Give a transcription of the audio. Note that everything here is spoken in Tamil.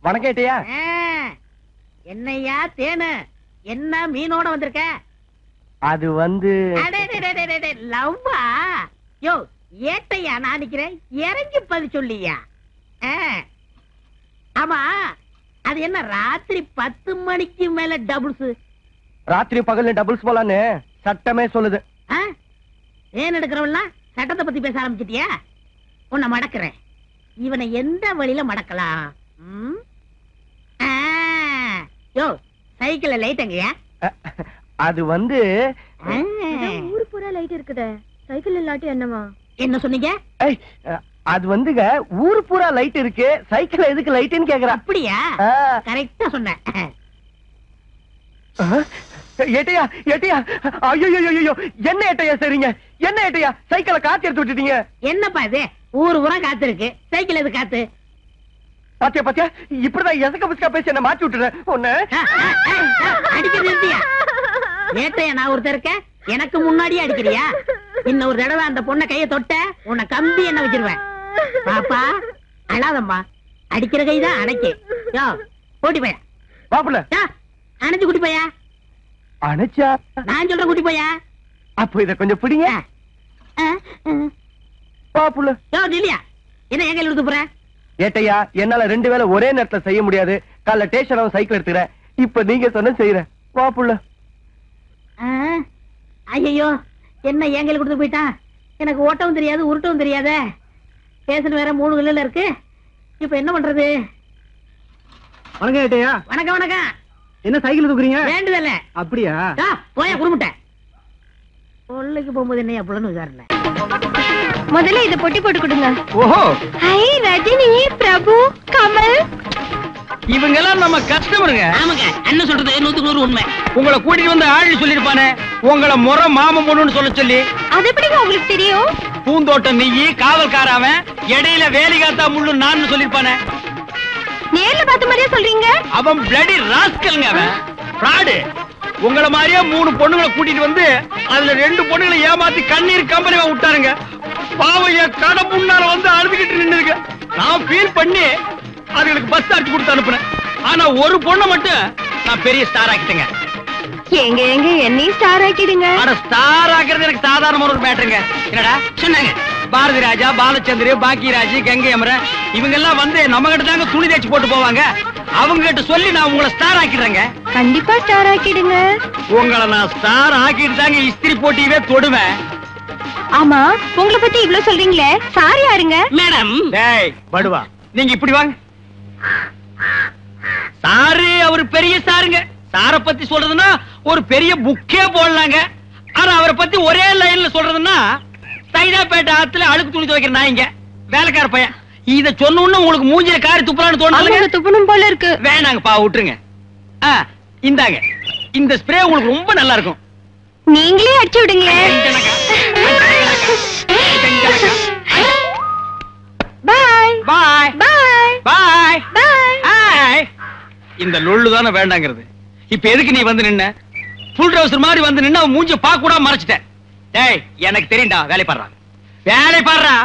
வணக்கம் ஏட்டையா. என்னையா தேனு, என்ன மீனோட வந்திருக்க? அது வந்து லவ்வா? யோ ஏட்டையா, நான் நிக்கிறேன் இறங்கி பதில் சொல்லியா. ஆமா, அது என்ன ராத்திரி 10 மணிக்கு மேல டபுள்ஸ்? ராத்திரி பகல்ல டபுள்ஸ் போலான்னு சட்டமே சொல்லுது. ஏன் எடுக்கிறவெல்லாம் சட்டத்தை பத்தி பேச ஆரம்பிச்சிட்டியா? உன்னை மடக்கிறேன். இவனை எந்த வழியில மடக்கலாம்? யோ சைக்கிள்ல லைட் எங்கயா? அது வந்து ஊரு பூரா லைட் இருக்குதே, சைக்கிள் இல்லாட்டி என்னவா? என்ன சொன்னீங்க? அது வந்துங்க ஊரு பூரா லைட் இருக்கு, சைக்கிள் எதுக்கு லைட்னு கேக்குற. அப்படியா? கரெக்டா சொன்னேன். ஏட்டையா ஏட்டையா, ஐயோ என்ன ஏட்டையா சரிங்க, என்ன ஏட்டையா சைக்கிளை காத்து எடுத்து விட்டுட்டீங்க. என்னப்பா இது, ஊரு பூரா காத்து இருக்கு, சைக்கிள் எது காத்து? பாத்தியா பாத்தியா, இப்படிதான் எசக்க புஸ்கா பேசி என்ன மாட்டி விட்டுறேன். ஒண்ணு அடிக்கிறது ஏட்டையா, நான் ஒருத்தர் இருக்கேன், எனக்கு முன்னாடியே அடிக்கிறியா? இன்னொரு தடவை அந்த பொண்ணை கைய தொட்ட உன்னை கம்பி என்ன வச்சிருவேன். பாப்பா அழாதம்மா, அடிக்கிற கைதான் அணைக்கு. யோ கூட்டி போயா, பாப்புல அணைச்சு கூட்டி போயா. அணைச்சா? நான் சொல்ற கூட்டி போயா. அப்போ இத கொஞ்சம் பிடிங்க பாப்புல. யோ இல்லையா, என்ன எங்க எழுது போற? ஏட்டையா, என்னால 2 வேளை ஒரே நேரத்துல செய்ய முடியாது. காலைல ஸ்டேஷன் சைக்கிள் எடுத்துக்கிறேன், இப்ப நீங்க சொன்ன செய்யறேன். பாப்புல. ஐயோ, என்ன ஏங்கல் கொடுத்து போயிட்டான். எனக்கு ஓட்டவும் தெரியாது, உருட்டவும் தெரியாத. ஸ்டேஷன் வேற 3 கிலோல இருக்கு. இப்ப என்ன பண்றது? வணக்கம் ஏட்டையா. வணக்கம் வணக்கம். என்ன சைக்கிள் தூக்குறீங்க? வேண்டுதல்ல. அப்படியா? போயா குடுமுட்ட. கொள்ளைக்கு போகும்போது என்ன எப்படின்னு விசாரணை. முதல்ல இத பொட்டி போட்டு கொடுங்க. ஓஹோ, ஹை ரஜினி, பிரபு, கமல், இவங்க எல்லாம் நம்ம கஸ்டமருங்க. ஆமாங்க, அண்ணன் சொல்றது 100% உண்மை. உங்களை கூட்டிட்டு வந்து ஆள் சொல்லிருப்பானே, உங்களை முறை மாமன் பொண்ணுன்னு சொல்லி. அது எப்படிங்க உங்களுக்கு தெரியும்? பூந்தோட்டம் நீ, காவல்காரவன், இடையில வேலிகாத்தா முள்ளு நான் சொல்லிருப்பானே. நேர்ல பார்த்த மாதிரியே சொல்றீங்க. அவன் பிளடி ராஸ்கல்ங்க, அவன் ஃப்ராடு. உங்களை மாதிரியே 3 பொண்ணுங்களை கூட்டிட்டு வந்து அதுல 2 பொண்ணுங்களை ஏமாத்தி கண்ணீர் கம்பெனி விட்டாருங்க. பாவம் என் கடை முன்னால வந்து அழுதுகிட்டு நின்னுங்க. நான் ஃபீல் பண்ணி அதுகளுக்கு பஸ் சார்ஜ் கொடுத்து அனுப்புனேன். ஆனா ஒரு பொண்ணை மட்டும் நான் பெரிய ஸ்டார் ஆக்கிட்டேங்க. எங்க எங்க என்னையும் ஸ்டார் ஆக்கிடுங்க. ஆனா ஸ்டார் ஆக்குறது எனக்கு சாதாரணமான ஒரு மேட்டருங்க. என்னடா சொன்னாங்க, பாரதி ராஜா, பாலச்சந்திர, பாக்கியராஜ், கங்கை அமரன் இவங்க எல்லாம் வந்து நம்ம கிட்ட தாங்க துணி தேய்ச்சி போட்டு போவாங்க. அவங்க கிட்ட சொல்லி நான் உங்களை ஸ்டார் ஆக்கிடுறேங்க. கண்டிப்பா ஸ்டார் ஆக்கிடுங்க. உங்களை நான் ஸ்டார் ஆக்கிட்டு தாங்க இஸ்திரி போட்டியவே தொடுவேன். ஆமா, உங்களை பத்தி இவ்ளோ சொல்றீங்களே, சார் யாருங்க? மேடம். டேய் படுவா, நீங்க இப்படி வாங்க. சாரு அவர் பெரிய சாருங்க. சார பத்தி சொல்றதுன்னா ஒரு பெரிய புக்கே போடலாங்க. ஆனா அவரை பத்தி ஒரே லைன்ல சொல்றதுன்னா சைதாப்பேட்டை ஆத்துல அழுக்கு துணி துவைக்கிற நாய்ங்க, வேலைக்கார பையன். இத சொன்ன உங்களுக்கு மூஞ்சில காரி துப்புறான்னு தோணுது. துப்பணும் போல இருக்கு. வேணாங்கப்பா, விட்டுருங்க. இந்தாங்க, இந்த ஸ்ப்ரே உங்களுக்கு ரொம்ப நல்லா இருக்கும். நீங்களே அடிச்சு விடுங்களேன். பாய் பாய் பாய் பாய் பாய். இந்த லொள்ளு தானே வேண்டாங்கிறது. இப்ப எதுக்கு நீ வந்து நின்ன? ஃபுல் ட்ரவுசர் மாதிரி வந்து நின்ன, அவன் மூஞ்ச பாக்க கூட மறைச்சிட்டேன். டேய் எனக்கு தெரியும்டா, வேலை பாடுறா வேலை பாடுறா.